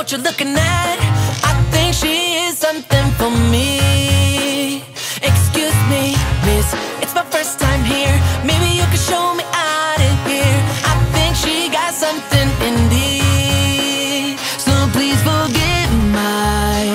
what you're looking at. I think she is something for me. Excuse me, miss, it's my first time here. Maybe you could show me out of here. I think she got something indeed. So please forgive my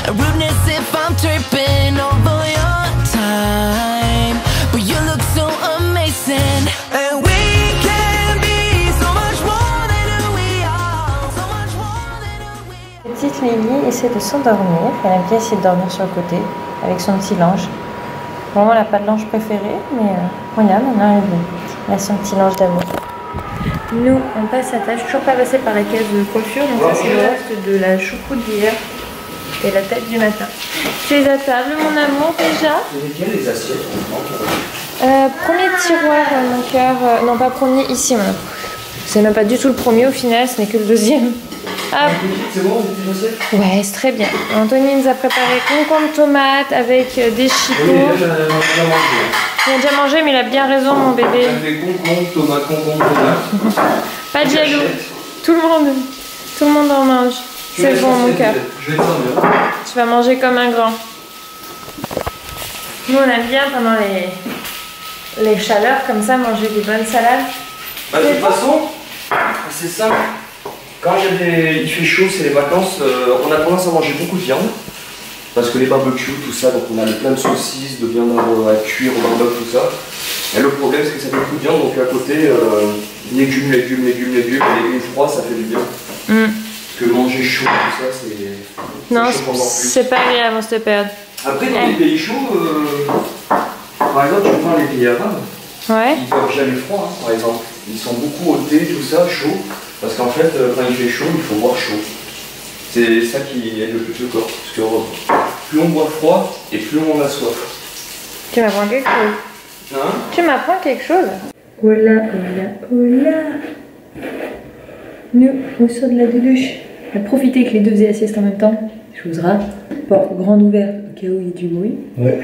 rudeness if I'm tripping over your time. But you look so amazing, and we can be so much more than who we are. So much more than who we are. Petite Lily essaie de s'endormir. Elle aime bien essayer de dormir sur le côté avec son petit linge. Vraiment, elle n'a pas de linge préféré, mais regarde, maintenant elle a son petit linge d'amour. Nous, on passe à tâche. Toujours pas passé par la case de coiffure, donc ça c'est le reste de la choucroute d'hier et la tête du matin. Tu es à table, mon amour, déjà? Les assiettes. Premier tiroir, mon cœur. Non, pas premier, ici, mon amour. C'est même pas du tout le premier au final, ce n'est que le deuxième. Ah. C'est bon, les assiettes? Ouais, c'est très bien. Anthony nous a préparé concombre tomate avec des chipots. Oui, il a déjà mangé. Il a déjà mangé, mais il a bien raison, mon bébé. Il a fait concombre, tomate. Pas de jaloux. Tout le monde en mange. C'est bon, mon cœur. Je vais te servir. Tu vas manger comme un grand. Nous, on aime bien pendant les chaleurs comme ça, manger des bonnes salades. Bah, de toute façon, c'est simple. Quand il fait chaud, c'est les vacances, on a tendance à manger beaucoup de viande. Parce que les barbecues, tout ça, donc on a plein de saucisses, de viande à cuire au barbecue, tout ça. Et le problème, c'est que ça fait beaucoup de viande, donc à côté, légumes, les légumes froids, ça fait du bien. Parce que manger chaud, tout ça, c'est... Non, c'est pas agréable en cette période. Après, dans les pays chauds, par exemple, tu prends les pays arabes, ils ne peuvent jamais froid, hein, par exemple. Ils sont beaucoup au thé, tout ça, chaud. Parce qu'en fait, quand il fait chaud, il faut boire chaud. C'est ça qui aide le plus le corps. Parce que plus on boit froid, et plus on a soif. Tu m'apprends quelque chose. Hein? Tu m'apprends quelque chose. Oh là, oh là, oh là. Nous, on sort de la douche. On a profité que les deux faisaient la sieste en même temps. Chosera. Porte grande ouverte au cas où il y a du bruit. Ouais.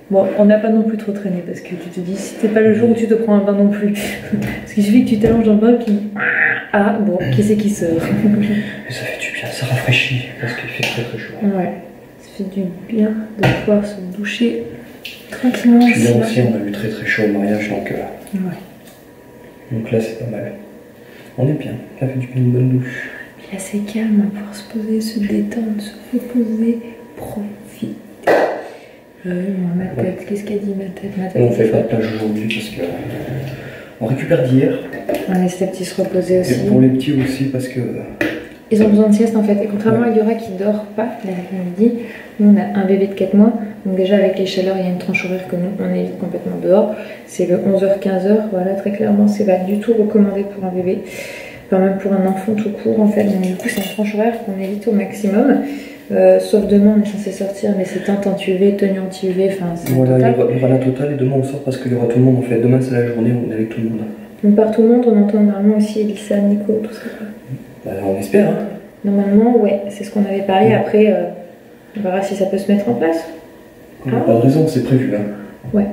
Bon, on n'a pas non plus trop traîné parce que tu te dis, c'était pas le jour où tu te prends un bain non plus. Parce qu'il suffit que tu t'allonges dans le bain puis... Ah, bon, qui c'est qui sort? Mais ça fait du bien, ça rafraîchit parce qu'il fait très très chaud. Ouais, ça fait du bien de pouvoir se doucher tranquillement. Puis là aussi, on a eu très très chaud au mariage, donc... Ouais. Donc là, c'est pas mal. On est bien, ça fait du bien une bonne douche. Puis là, c'est calme, on va pouvoir se poser, se détendre, se reposer, profiter. Ma tête, qu'est-ce qu'elle dit ma tête? On fait pas de plage aujourd'hui parce que on récupère d'hier. On laisse les petits se reposer aussi. Et pour les petits aussi parce que... Ils ont besoin de sieste en fait. Et contrairement à Yura qui dort pas l'après-midi, nous on a un bébé de 4 mois. Donc déjà avec les chaleurs, il y a une tranche horaire que nous on évite complètement dehors. C'est le 11h-15h. Voilà, très clairement, c'est pas du tout recommandé pour un bébé. Enfin même pour un enfant tout court en fait. Donc du coup c'est une tranche horaire qu'on évite au maximum. Sauf demain on est censé sortir, mais c'est tente anti-UV, tenue anti-UV, enfin c'est voilà, il y aura la totale et demain on sort parce qu'il y aura tout le monde en fait. Demain c'est la journée où on est avec tout le monde. Donc par tout le monde on entend normalement aussi Elissa, Nico, tout ça. Bah, on espère hein. Normalement ouais, c'est ce qu'on avait parlé, après on verra si ça peut se mettre en place. On n'a pas de raison, c'est prévu hein. Ouais.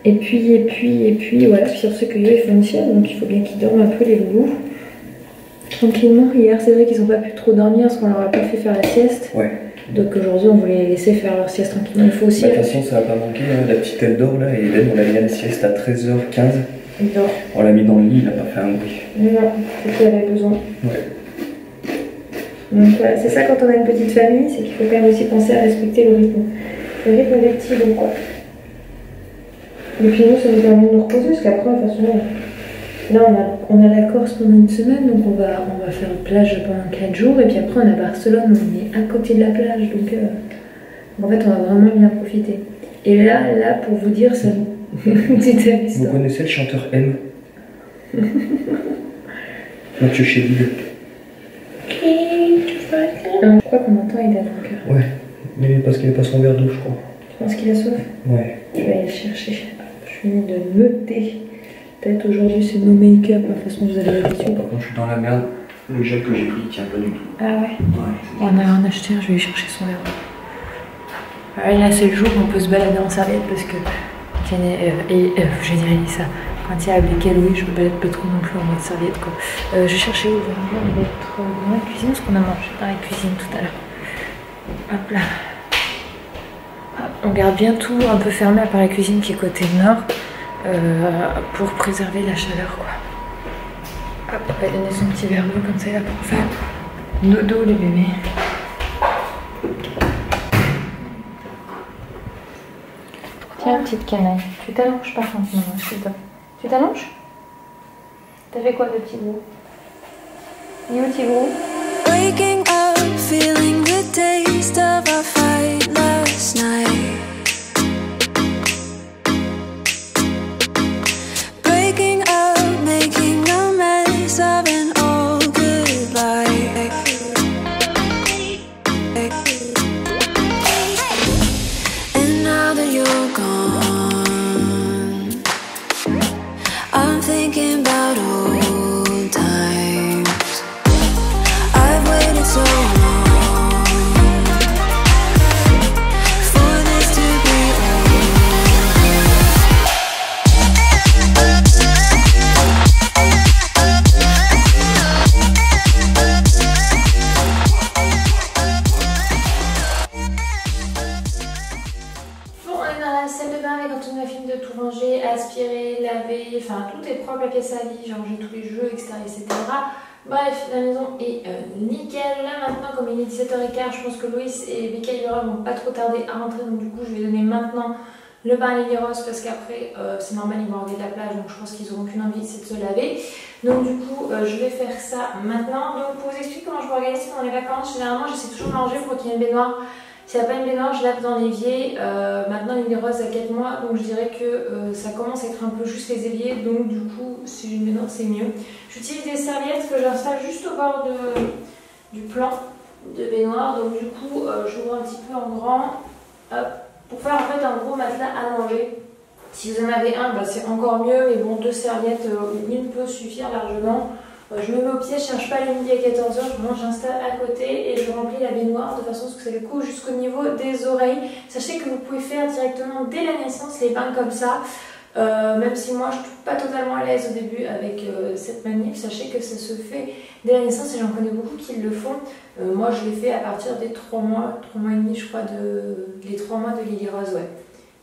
Et puis voilà, puis sur ce que il faut une sieste, donc il faut bien qu'ils dorment un peu les loulous. Tranquillement, hier c'est vrai qu'ils n'ont pas pu trop dormir parce qu'on leur a pas fait faire la sieste. Ouais. Donc aujourd'hui on voulait les laisser faire leur sieste tranquillement. Il faut aussi. Bah, de toute façon ça va pas manquer, hein. La petite elle dort là et Hélène on l'a mis à la sieste à 13h15. Il dort. On l'a mis dans le lit, il n'a pas fait un bruit. Non, c'est qu'il avait besoin. Ouais. Donc voilà, c'est ça quand on a une petite famille, c'est qu'il faut quand même aussi penser à respecter le rythme des petits, donc quoi. Et puis nous ça nous permet de nous reposer parce qu'après de toute façon. Là, on a la Corse pendant une semaine, donc on va faire plage pendant 4 jours, et puis après on a Barcelone, on est à côté de la plage, donc en fait on va vraiment bien profiter. Et là pour vous dire, ça Vous connaissez le chanteur M? Mathieu Chédid. Je crois qu'on entend il a mon cœur. Ouais, mais parce qu'il n'a pas son verre d'eau, je crois. Tu penses qu'il a soif? Ouais. Je vais aller le chercher. Je suis mis de meuter. Peut-être aujourd'hui c'est no make-up, de toute façon vous avez l'habitude. Par contre je suis dans la merde, le gel que j'ai pris il tient pas du tout. Ah ouais? Ouais. On a un acheteur, je vais aller chercher son verre. Là c'est le jour où on peut se balader en serviette parce que je vais dire Elissa, Enfin, tiens, avec Aloé, je me balade pas trop non plus en mode serviette quoi. Je cherchais où on va être dans la cuisine, ce qu'on a mangé dans la cuisine tout à l'heure. Hop là. Hop, on garde bien tout un peu fermé à part la cuisine qui est côté nord pour préserver la chaleur quoi. Hop, on va donner son petit verre d'eau comme ça là pour faire dodo les bébés. Tiens, petite canaille. Tu t'allonges par contre maintenant, je te donne. Tu t'allonges? T'as fait quoi de petit gros? Il est où petit gros? Waking up, feeling the taste of our fight last night. Breaking up, making a mess of an old good life. And now that you're gone, I'm thinking about old times. I've waited so long for this to be Bon, on est dans la salle de bain avec Antoine film de tout ranger, aspirer, laver, enfin tout est propre, la pièce à lit, j'ai rangé tous les jeux, etc. Bref, la maison est nickel. Là maintenant, comme il est 17h15, je pense que Loïs et Michael vont pas trop tarder à rentrer, donc du coup je vais donner maintenant le bain à Lily Rose parce qu'après c'est normal, ils vont regarder de la plage, donc je pense qu'ils auront qu'une envie, c'est de se laver. Donc du coup je vais faire ça maintenant. Donc pour vous expliquer comment je m'organise pendant les vacances, généralement j'essaie toujours de manger pour qu'il y ait une baignoire. S'il n'y a pas une baignoire, je lave dans l'évier. Maintenant, Lily Rose a 4 mois, donc je dirais que ça commence à être un peu juste les éviers. Donc, du coup, si j'ai une baignoire, c'est mieux. J'utilise des serviettes que j'installe juste au bord du plan de baignoire. Donc, du coup, j'ouvre un petit peu en grand hop, pour faire en fait un gros matelas allongé. Si vous en avez un, bah, c'est encore mieux. Mais bon, 2 serviettes, une peut suffire largement. Je me mets au pied, je cherche pas les midi à 14h, j'installe à côté et je remplis la baignoire de façon à ce que ça le couvre jusqu'au niveau des oreilles. Sachez que vous pouvez faire directement dès la naissance les bains comme ça. Même si moi je ne suis pas totalement à l'aise au début avec cette manip, sachez que ça se fait dès la naissance et j'en connais beaucoup qui le font. Moi je l'ai fait à partir des 3 mois et demi je crois, les 3 mois de Lily Rose, ouais.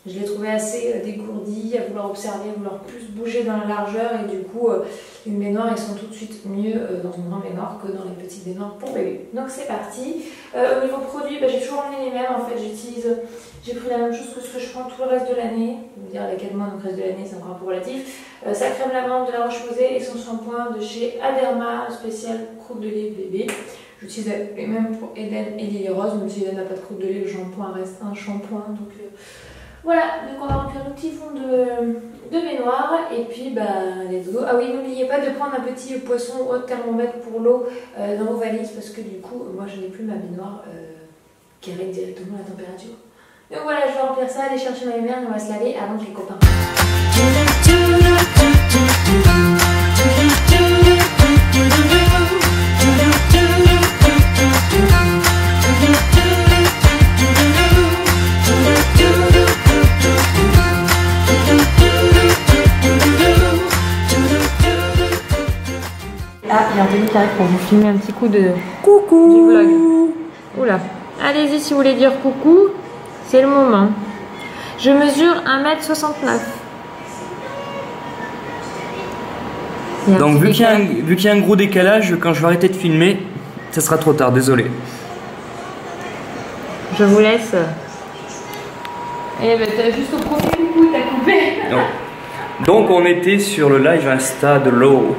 Je l'ai trouvé assez dégourdi, à vouloir observer, à vouloir plus bouger dans la largeur et du coup une baignoire ils sont tout de suite mieux dans une grande baignoire que dans les petites baignoires pour bébé. Donc c'est parti. Au niveau produit, bah, j'ai toujours emmené les mêmes en fait, j'ai pris la même chose que ce que je prends tout le reste de l'année. Vous me dire les 4 mois donc le reste de l'année c'est encore un peu relatif. Sa crème lavande de la Roche-Posay et son shampoing de chez Aderma spécial croûte de lait bébé. J'utilise les mêmes pour Eden et Lily Rose, même si Eden n'a pas de croûte de lait, le shampoing reste un shampoing donc voilà, donc on va remplir nos petits fonds de baignoire et puis bah let's go. Ah oui, n'oubliez pas de prendre un petit poisson ou autre thermomètre pour l'eau dans vos valises parce que du coup moi je n'ai plus ma baignoire qui règle directement la température. Donc voilà, je vais remplir ça, aller chercher ma mère et on va se laver avant que les copains. Ah, il y a Anthony qui arrive pour vous filmer un petit coup de coucou du vlog. Oula, allez-y si vous voulez dire coucou, c'est le moment. Je mesure 1m69. Donc vu qu'il y a un gros décalage, quand je vais arrêter de filmer, ça sera trop tard, désolé. Je vous laisse. Eh ben t'as juste au premier coucou, t'as coupé. Non. Donc on était sur le live Insta de l'eau.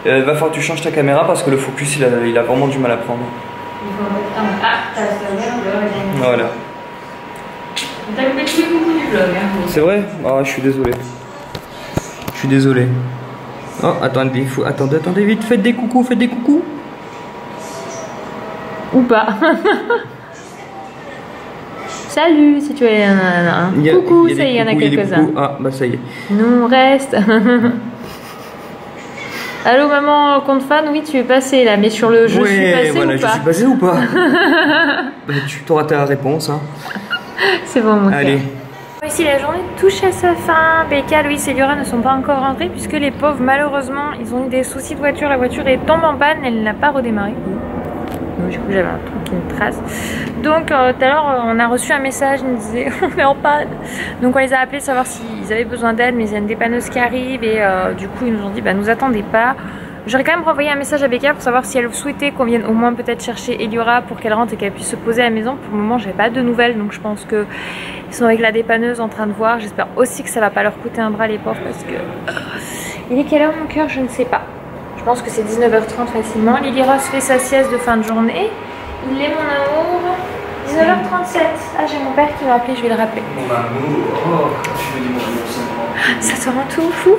Va falloir que tu changes ta caméra parce que le focus il a vraiment du mal à prendre. Ah, t'as ça. Voilà. T'as coupé tous les coucous du vlog. Hein. C'est vrai? Oh, je suis désolé. Je suis désolé. Oh, attendez, attendez, vite, faites des coucous. Ou pas. Salut, si tu es un coucou, ça y est, il y en a quelques-uns. Ah, bah ça y est. Nous, on reste. Allô maman, compte fan, oui tu es passé là, mais sur le je suis passé voilà, ou pas? Je suis passé ou pas? Bah, tu auras ta réponse. Hein. C'est bon mon Allez. cœur. Ici la journée touche à sa fin. Becca, Louis et Liora ne sont pas encore rentrés puisque les pauvres malheureusement ils ont eu des soucis de voiture. La voiture est tombée en panne, elle n'a pas redémarré. Donc, du coup j'avais un truc qui me trace. Donc tout à l'heure on a reçu un message, ils nous disaient on est en panne. Donc on les a appelés savoir s'ils avaient besoin d'aide, mais il y a une dépanneuse qui arrive et du coup ils nous ont dit bah nous attendez pas. J'aurais quand même renvoyé un message à Becca pour savoir si elle souhaitait qu'on vienne au moins peut-être chercher Eliora pour qu'elle rentre et qu'elle puisse se poser à la maison. Pour le moment j'ai pas de nouvelles, donc je pense que ils sont avec la dépanneuse en train de voir. J'espère aussi que ça va pas leur coûter un bras les pauvres parce que... Il est quelle heure mon cœur? Je ne sais pas. Je pense que c'est 19h30 facilement. Lily Rose fait sa sieste de fin de journée. Il est mon amour. 19h37. Ah j'ai mon père qui m'a appelé, je vais le rappeler. Mon amour, oh, tu me dis mon amour, c'est Ça te rend tout fou.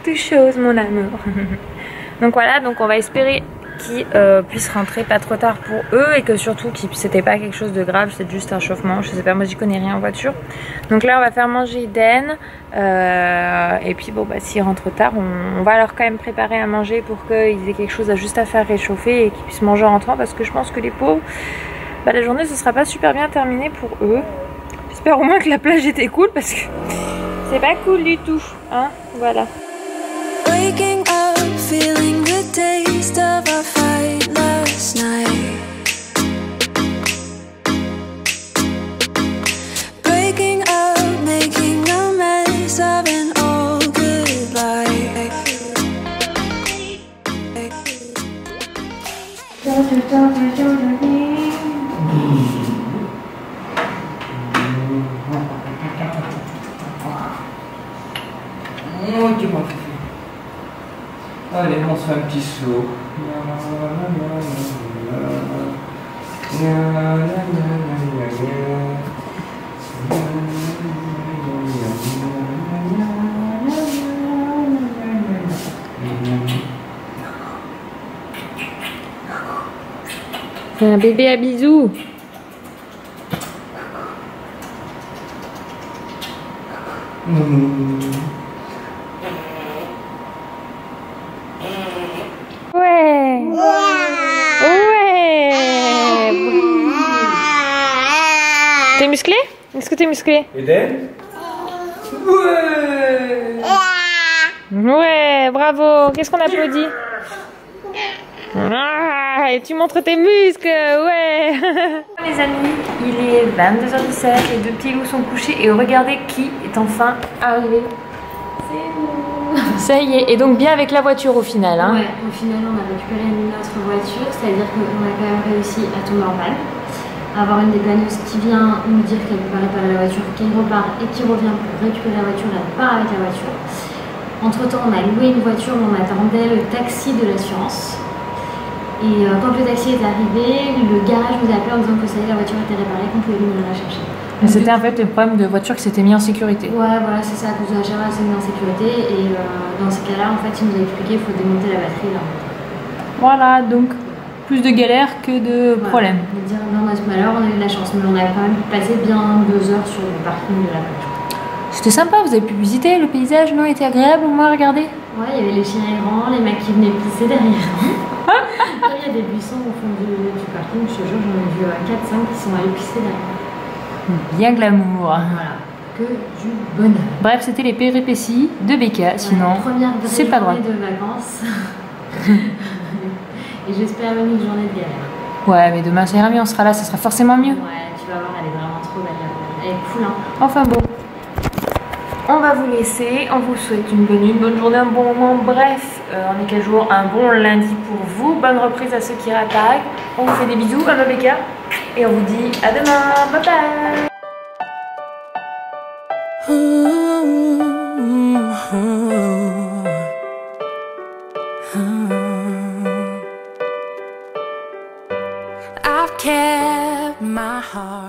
Tout chose mon amour. Donc voilà, donc on va espérer qu'ils puissent rentrer pas trop tard pour eux et que surtout c'était pas quelque chose de grave, c'est juste un chauffement, je sais pas, moi j'y connais rien en voiture. Donc là on va faire manger Eden et puis bon bah s'ils rentrent tard on va leur quand même préparer à manger pour qu'ils aient quelque chose juste à faire réchauffer et qu'ils puissent manger en rentrant parce que je pense que les pauvres, bah, la journée ce sera pas super bien terminée pour eux. J'espère au moins que la plage était cool parce que c'est pas cool du tout, hein, voilà. Waking up, feeling the taste of our fight last night. Breaking up, making a mess of an all good life. Oh, dis-moi. Allez, on se fait un petit saut. C'est un bébé à bisous. Ouais. Ouais. T'es musclé? Est-ce que t'es musclé? Eden? Ouais. Ouais, bravo. Qu'est-ce qu'on applaudit? Ah, et tu montres tes muscles, ouais. Les amis, il est 22h17, les deux petits loups sont couchés et regardez qui est enfin arrivé. C'est vous. Ça y est, et donc bien avec la voiture au final, hein. Ouais, au final on a récupéré notre voiture, c'est-à-dire qu'on a quand même réussi à tomber en panne, à avoir une dépanneuse qui vient nous dire qu'elle ne peut pas réparer la voiture, qui repart et qui revient pour récupérer la voiture, elle part avec la voiture. Entre temps on a loué une voiture, mais on attendait le taxi de l'assurance. Et quand le taxi est arrivé, le garage nous a appelé en disant que ça y est, la voiture était réparée, qu'on pouvait venir la chercher. C'était en fait le problème de voiture qui s'était mis en sécurité. Ouais, voilà, c'est ça, à cause de la charrette, c'est mis en sécurité. Et dans ces cas-là, en fait, il nous a expliqué qu'il faut démonter la batterie là. Voilà, donc plus de galères que de problèmes. On va dire, dans notre malheur, on a eu de la chance, mais on a quand même passé bien 2 heures sur le parking de la plage. C'était sympa, vous avez pu visiter, le paysage, non, était agréable au moins, regardez. Ouais, il y avait les chiens errants, les mecs qui venaient pisser derrière. Là, il y a des buissons au fond du parking, je te jure, j'en ai vu 4-5 qui sont allés pisser derrière. Bien glamour. Voilà, que du bonheur. Bref, c'était les péripéties de Becca, sinon c'est pas drôle. De vacances. Et j'espère une journée de galère. Ouais, mais demain ça ira mieux, on sera là, ça sera forcément mieux. Ouais, tu vas voir, elle est vraiment trop belle. Elle est cool, hein. Enfin bon. On va vous laisser, on vous souhaite une bonne journée, un bon moment, bref, on est quel jour? Un bon lundi pour vous, bonne reprise à ceux qui rattaquent, on vous fait des bisous, à Becca, et on vous dit à demain, bye bye. I've kept my heart